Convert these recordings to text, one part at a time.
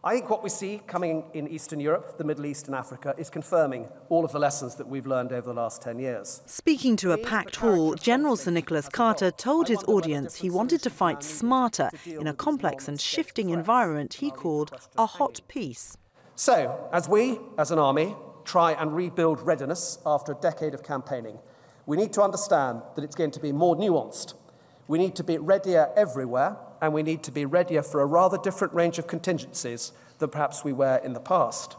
I think what we see coming in Eastern Europe, the Middle East and Africa is confirming all of the lessons that we've learned over the last 10 years. Speaking to a packed hall, General Sir Nicholas Carter told his audience he wanted to fight smarter in a complex and shifting environment he called a hot peace. So, as we, as an army, try and rebuild readiness after a decade of campaigning, we need to understand that it's going to be more nuanced. We need to be readier everywhere, and we need to be readier for a rather different range of contingencies than perhaps we were in the past.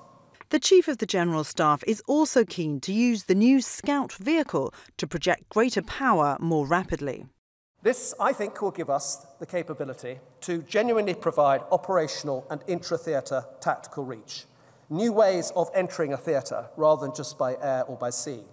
The Chief of the General Staff is also keen to use the new Scout vehicle to project greater power more rapidly. This, I think, will give us the capability to genuinely provide operational and intra-theatre tactical reach, new ways of entering a theatre rather than just by air or by sea.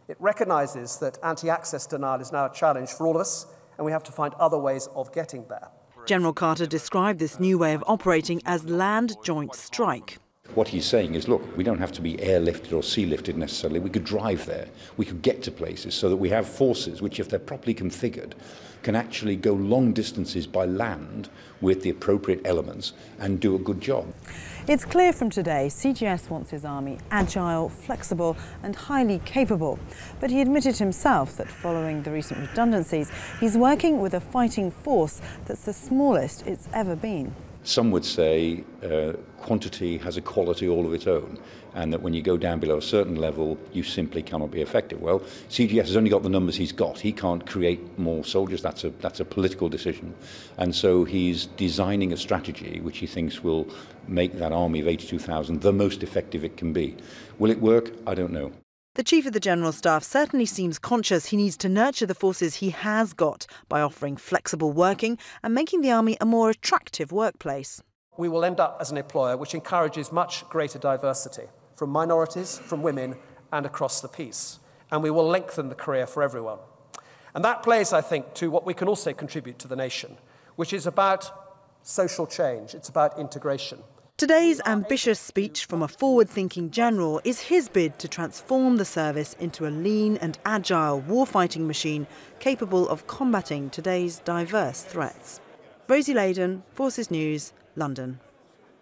It recognises that anti-access denial is now a challenge for all of us, and we have to find other ways of getting there. General Carter described this new way of operating as land joint strike. What he's saying is, look, we don't have to be airlifted or sea-lifted necessarily. We could drive there. We could get to places so that we have forces which, if they're properly configured, can actually go long distances by land with the appropriate elements and do a good job. It's clear from today CGS wants his army agile, flexible and highly capable. But he admitted himself that following the recent redundancies, he's working with a fighting force that's the smallest it's ever been. Some would say quantity has a quality all of its own, and that when you go down below a certain level, you simply cannot be effective. Well, CGS has only got the numbers he's got. He can't create more soldiers. That's a political decision. And so he's designing a strategy which he thinks will make that army of 82,000 the most effective it can be. Will it work? I don't know. The Chief of the General Staff certainly seems conscious he needs to nurture the forces he has got by offering flexible working and making the army a more attractive workplace. We will end up as an employer which encourages much greater diversity from minorities, from women and across the piece. And we will lengthen the career for everyone. And that plays, I think, to what we can also contribute to the nation, which is about social change. It's about integration. Today's ambitious speech from a forward-thinking general is his bid to transform the service into a lean and agile warfighting machine capable of combating today's diverse threats. Rosie Laydon, Forces News, London.